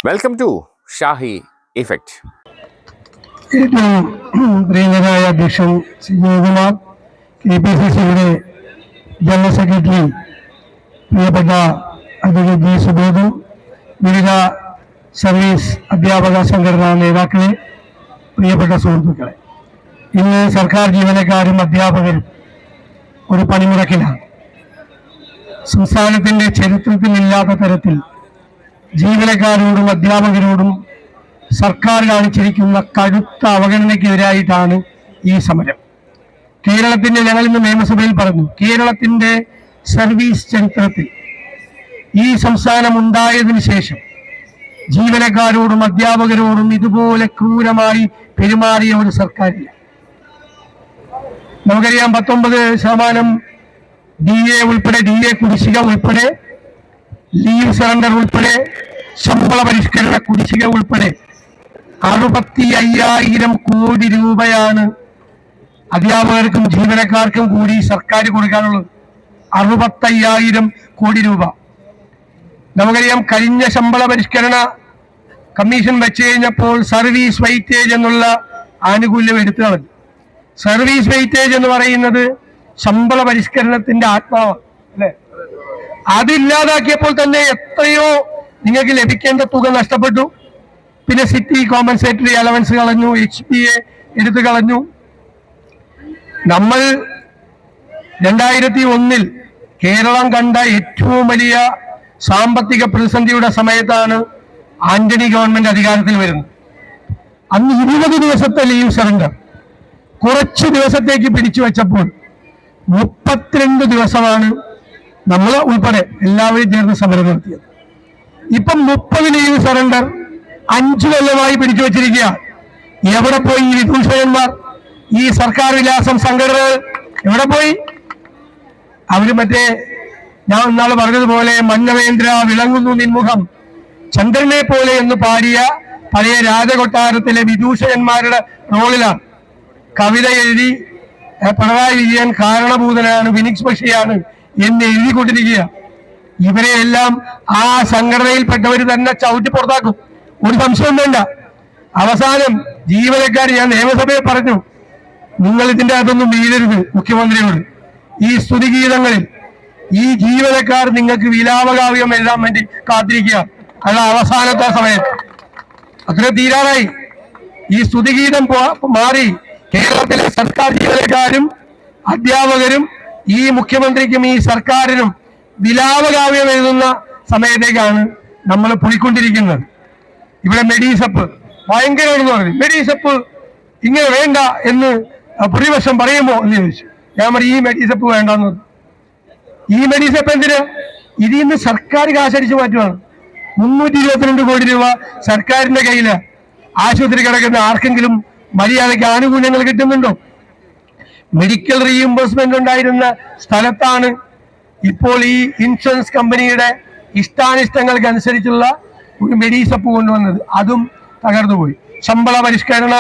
Welcome to Shahi effect. ഏറ്റവും പ്രിയങ്കരായ അധ്യക്ഷൻ Shri Jayakumar, KPCCയുടെ general secretary പ്രിയപ്പെട്ട അഡ്വക്കേറ്റ് ജി സുബോധൻ, വിവിധ സർവീസ് അധ്യാപക സംഘടനാ നേതാക്കളെ, പ്രിയപ്പെട്ട സുഹൃത്തുക്കളെ, ഇന്ന് സർക്കാർ ജീവനക്കാരും അധ്യാപകരും ഒരു പണിമുടക്കിലാണ്. സംസ്ഥാനത്തിന്റെ ചരിത്രത്തിലില്ലാത്ത തരത്തിൽ ജീവനക്കാരോടും അധ്യാപകരോടും സർക്കാർ കാണിച്ചിരിക്കുന്ന കടുത്ത അവഗണനയ്ക്കെതിരായിട്ടാണ് ഈ സമരം. കേരളത്തിന്റെ, ഞങ്ങൾ ഇന്ന് നിയമസഭയിൽ പറഞ്ഞു, കേരളത്തിന്റെ സർവീസ് ചരിത്രത്തിൽ ഈ സംസ്ഥാനം ഉണ്ടായതിനു ശേഷം ജീവനക്കാരോടും അധ്യാപകരോടും ഇതുപോലെ ക്രൂരമായി പെരുമാറിയ ഒരു സർക്കാരില്ല. നമുക്കറിയാം, 19% DA ഉൾപ്പെടെ, DA കുടിശ്ശിക ഉൾപ്പെടെ, ലീവ് സറണ്ടർ ഉൾപ്പെടെ, ശമ്പള പരിഷ്കരണ കുടിശ്ശിക ഉൾപ്പെടെ 65,000 കോടി രൂപയാണ് അധ്യാപകർക്കും ജീവനക്കാർക്കും കൂടി സർക്കാർ കൊടുക്കാനുള്ളത്. 65,000 കോടി രൂപ. നമുക്കറിയാം, കഴിഞ്ഞ ശമ്പള പരിഷ്കരണ കമ്മീഷൻ വെച്ച് കഴിഞ്ഞപ്പോൾ സർവീസ് വെയിറ്റേജ് എന്നുള്ള ആനുകൂല്യം എടുത്തു കളഞ്ഞു. സർവീസ് വെയിറ്റേജ് എന്ന് പറയുന്നത് ശമ്പള പരിഷ്കരണത്തിന്റെ ആത്മാവാണ്, അല്ലെ? അതില്ലാതാക്കിയപ്പോൾ തന്നെ എത്രയോ നിങ്ങൾക്ക് ലഭിക്കേണ്ട തുക നഷ്ടപ്പെട്ടു. പിന്നെ സിറ്റി കോമ്പൻസേറ്ററി അലവൻസ് കളഞ്ഞു, HPA എടുത്തു കളഞ്ഞു. നമ്മൾ 2001 കേരളം കണ്ട ഏറ്റവും വലിയ സാമ്പത്തിക പ്രതിസന്ധിയുടെ സമയത്താണ് ആന്റണി ഗവൺമെന്റ് അധികാരത്തിൽ വരുന്നത്. അന്ന് 20 ദിവസത്തെ ലീവ് സറണ്ടർ കുറച്ച് ദിവസത്തേക്ക് പിടിച്ചു വെച്ചപ്പോൾ 32 ദിവസമാണ് നമ്മൾ ഉൾപ്പെടെ എല്ലാവരും ചേർന്ന് സമരം നടത്തിയത്. ഇപ്പം 30 ലീവ് സറണ്ടർ 5 കൊല്ലമായി പിടിച്ചു വച്ചിരിക്കുക. എവിടെ പോയി ഈ വിദൂഷകന്മാർ? ഈ സർക്കാർ വിലാസം സംഘടനകൾ എവിടെ പോയി? അവര് മറ്റേ ഞാൻ ഇന്നാള് പറഞ്ഞതുപോലെ മന്നവേന്ദ്ര വിളങ്ങുന്നു നിൻമുഖം ചന്ദ്രനെ പോലെ എന്ന് പാടിയ പഴയ രാജകൊട്ടാരത്തിലെ വിദൂഷകന്മാരുടെ റോളിലാണ്. കവിത എഴുതി പിണറായി വിജയൻ കാരണഭൂതനാണ്, ഫിനിക്സ് പക്ഷിയാണ് എന്ന് എഴുതിക്കൊണ്ടിരിക്കുക. ഇവരെയെല്ലാം ആ സംഘടനയിൽപ്പെട്ടവർ തന്നെ ചവിട്ടി പുറത്താക്കും, ഒരു സംശയം വേണ്ട. അവസാനം ജീവനക്കാർ, ഞാൻ നിയമസഭയിൽ പറഞ്ഞു, നിങ്ങൾ ഇതിന്റെ അകത്തൊന്നും വീഴരുത് മുഖ്യമന്ത്രിയോട്. ഈ സ്തുതിഗീതങ്ങളിൽ ഈ ജീവനക്കാർ നിങ്ങൾക്ക് വിലാപകാവ്യം എഴുതാൻ വേണ്ടി കാത്തിരിക്കുക. അല്ല, അവസാനത്തെ സമയത്ത് അത്ര തീരാറായി. ഈ സ്തുതിഗീതം മാറി കേരളത്തിലെ സർക്കാർ ജീവനക്കാരും അധ്യാപകരും ഈ മുഖ്യമന്ത്രിക്കും ഈ സർക്കാരിനും വിലാപകാവ്യം എഴുതുന്ന സമയത്തേക്കാണ് നമ്മൾ പോയിക്കൊണ്ടിരിക്കുന്നത്. ഇവിടെ മെഡിസപ്പ് ഭയങ്കരമാണെന്ന് പറഞ്ഞു. മെഡിസപ്പ് ഇങ്ങനെ വേണ്ട എന്ന് പ്രതിപക്ഷം പറയുമോ എന്ന് ചോദിച്ചു. ഞാൻ പറഞ്ഞു, ഈ മെഡിസപ്പ് വേണ്ടെന്ന്. ഈ മെഡിസപ്പ് എന്തിന്? ഇതിൽ നിന്ന് സർക്കാർ കാശടിച്ചു മാറ്റുവാണ്. 322 കോടി രൂപ സർക്കാരിന്റെ കയ്യില്. ആശുപത്രി കിടക്കുന്ന ആർക്കെങ്കിലും മര്യാദയ്ക്ക് ആനുകൂല്യങ്ങൾ കിട്ടുന്നുണ്ടോ? മെഡിക്കൽ റീഇംബേഴ്സ്മെന്റ് ഉണ്ടായിരുന്ന സ്ഥലത്താണ് ഇപ്പോൾ ഈ ഇൻഷുറൻസ് കമ്പനിയുടെ ഇഷ്ടാനിഷ്ടങ്ങൾക്ക് അനുസരിച്ചുള്ള ഒരു മെഡിസപ്പ് കൊണ്ടുവന്നത്. അതും തകർന്നുപോയി. ശമ്പള പരിഷ്കരണ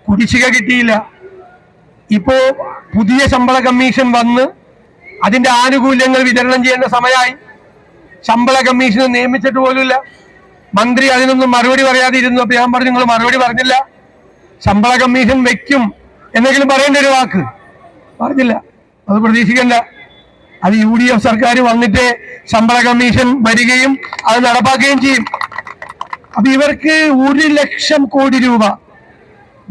കുടിശ്ശിക കിട്ടിയില്ല. ഇപ്പോ പുതിയ ശമ്പള കമ്മീഷൻ വന്ന് അതിന്റെ ആനുകൂല്യങ്ങൾ വിതരണം ചെയ്യേണ്ട സമയമായി. ശമ്പള കമ്മീഷനെ നിയമിച്ചിട്ട് പോലുമില്ല. മന്ത്രി അതിനൊന്നും മറുപടി പറയാതെ ഇരുന്നു. അപ്പൊ ഞാൻ പറഞ്ഞു, നിങ്ങൾ മറുപടി പറഞ്ഞില്ല, ശമ്പള കമ്മീഷൻ വെക്കും എന്നെങ്കിലും പറയേണ്ട ഒരു വാക്ക് പറഞ്ഞില്ല. അത് പ്രതീക്ഷിക്കണ്ട. അത് UDF സർക്കാർ വന്നിട്ട് ശമ്പള കമ്മീഷൻ വരികയും അത് നടപ്പാക്കുകയും ചെയ്യും. അപ്പൊ ഇവർക്ക് 1 ലക്ഷം കോടി രൂപ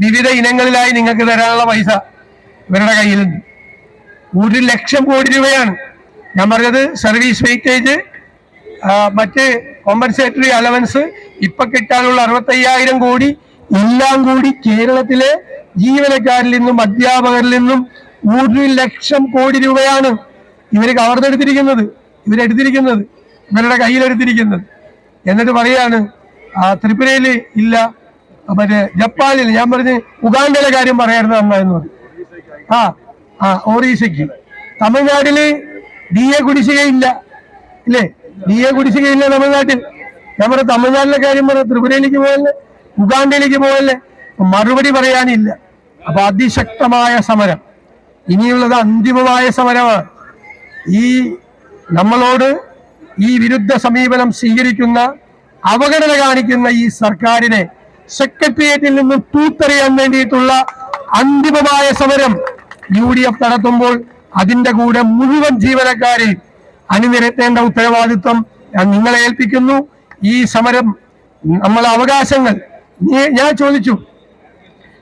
വിവിധ ഇനങ്ങളിലായി നിങ്ങൾക്ക് തരാനുള്ള പൈസ ഇവരുടെ കയ്യിലുണ്ട്. 1 ലക്ഷം കോടി രൂപയാണ്. ഞാൻ പറഞ്ഞത് സർവീസ് വെയിറ്റേജ്, മറ്റ് കോമ്പൻസേറ്ററി അലവൻസ്, ഇപ്പൊ കിട്ടാനുള്ള 65,000 കോടി എല്ലാം കൂടി കേരളത്തിലെ ജീവനക്കാരിൽ നിന്നും അധ്യാപകരിൽ നിന്നും 1 ലക്ഷം കോടി രൂപയാണ് ഇവർ കവർന്നെടുത്തിരിക്കുന്നത്, ഇവരുടെ കയ്യിലെടുത്തിരിക്കുന്നത്. എന്നിട്ട് പറയാണ് ത്രിപുരയിൽ ഇല്ല, മറ്റേ ജപ്പാനിൽ. ഞാൻ പറഞ്ഞ് ഉഗാണ്ടയിലെ കാര്യം പറയായിരുന്നു നന്നായെന്ന് പറഞ്ഞു. ഒറീസയ്ക്ക്. തമിഴ്നാട്ടില് DA കുടിശ്ശികയില്ല, ഇല്ലേ? DA കുടിശ്ശികയില്ല തമിഴ്നാട്ടിൽ. ഞാൻ പറഞ്ഞ തമിഴ്നാട്ടിലെ കാര്യം പറഞ്ഞ ത്രിപുരയിലേക്ക് പോയല്ലേ, ഉഗാണ്ടയിലേക്ക് പോയല്ലേ? മറുപടി പറയാനില്ല. അപ്പൊ അതിശക്തമായ സമരം. ഇനിയുള്ളത് അന്തിമമായ സമരമാണ്. ഈ നമ്മളോട് ഈ വിരുദ്ധ സമീപനം സ്വീകരിക്കുന്ന അവഗണന കാണിക്കുന്ന ഈ സർക്കാരിനെ സെക്രട്ടേറിയറ്റിൽ നിന്നും തൂത്തെറിയാൻ വേണ്ടിയിട്ടുള്ള അന്തിമമായ സമരം UDF നടത്തുമ്പോൾ അതിന്റെ കൂടെ മുഴുവൻ ജീവനക്കാരെയും അണിനിരത്തേണ്ട ഉത്തരവാദിത്വം ഞാൻ നിങ്ങളെ ഏൽപ്പിക്കുന്നു. ഈ സമരം നമ്മളെ അവകാശങ്ങൾ ഞാൻ ചോദിച്ചു.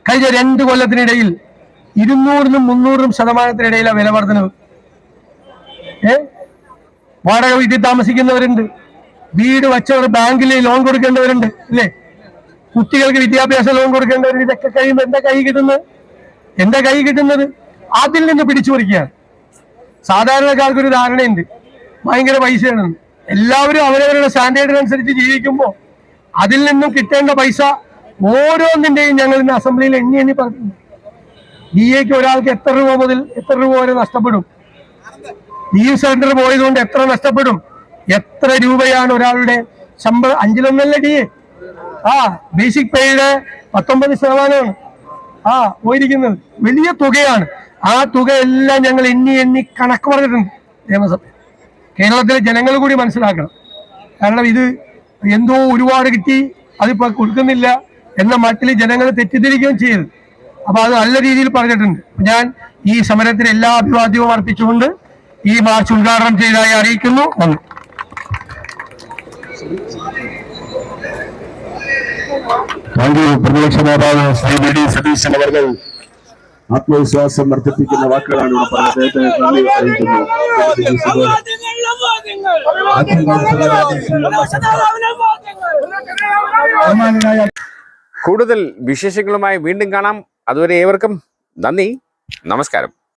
കഴിഞ്ഞ 2 കൊല്ലത്തിനിടയിൽ 200-നും 300-നും ശതമാനത്തിനിടയിലെ വില വർധനവ്. വാടക വീട്ടിൽ താമസിക്കുന്നവരുണ്ട്, വീട് വച്ചവർ ബാങ്കിൽ ലോൺ കൊടുക്കേണ്ടവരുണ്ട്, അല്ലേ? കുട്ടികൾക്ക് വിദ്യാഭ്യാസ ലോൺ കൊടുക്കേണ്ടവരുണ്ട്. ഇതൊക്കെ കഴിയുമ്പോൾ എന്താ കൈ കിട്ടുന്നത്? അതിൽ നിന്ന് പിടിച്ചു പറിക്കുകയാണ്. സാധാരണക്കാർക്കൊരു ധാരണയുണ്ട് ഭയങ്കര പൈസയാണെന്ന്. എല്ലാവരും അവരവരുടെ സ്റ്റാൻഡേർഡിനനുസരിച്ച് ജീവിക്കുമ്പോൾ അതിൽ നിന്നും കിട്ടേണ്ട പൈസ ഓരോന്നിന്റെയും ഞങ്ങൾ ഇന്ന് അസംബ്ലിയിൽ എണ്ണി പറഞ്ഞു. DAക്ക് ഒരാൾക്ക് എത്ര രൂപ മുതൽ എത്ര രൂപ വരെ നഷ്ടപ്പെടും? ലീവ് സെന്റർ പോയതുകൊണ്ട് എത്ര നഷ്ടപ്പെടും? എത്ര രൂപയാണ് ഒരാളുടെ ശമ്പളം? 5-1 DA. ബേസിക് പേയുടെ 19% പോയിരിക്കുന്നത്. വലിയ തുകയാണ്. ആ തുക എല്ലാം ഞങ്ങൾ എണ്ണി കണക്ക് പറഞ്ഞിട്ടുണ്ട് നിയമസഭ. കേരളത്തിലെ ജനങ്ങൾ കൂടി മനസ്സിലാക്കണം. കാരണം ഇത് എന്തോ ഒരുപാട് കിട്ടി അതിപ്പോ കൊടുക്കുന്നില്ല എന്ന മട്ടിൽ ജനങ്ങൾ തെറ്റിദ്ധരിക്കുകയും ചെയ്തു. അപ്പൊ അത് നല്ല രീതിയിൽ പറഞ്ഞിട്ടുണ്ട്. ഞാൻ ഈ സമരത്തിന് എല്ലാ അഭിവാദ്യവും അർപ്പിച്ചുകൊണ്ട് ഈ മാർച്ച് ഉദ്ഘാടനം ചെയ്തതായി അറിയിക്കുന്നു. നന്ദി. പ്രതിപക്ഷ നേതാവ് ശ്രീ VD സതീശൻ അവർ ആത്മവിശ്വാസം വർദ്ധിപ്പിക്കുന്ന വാക്കുകളാണ് ഇവിടെ പറഞ്ഞത്. നന്ദി അറിയിക്കുന്നു. കൂടുതൽ വിശേഷങ്ങളുമായി വീണ്ടും കാണാം. അതുവരെ ഏവർക്കും നന്ദി, നമസ്കാരം.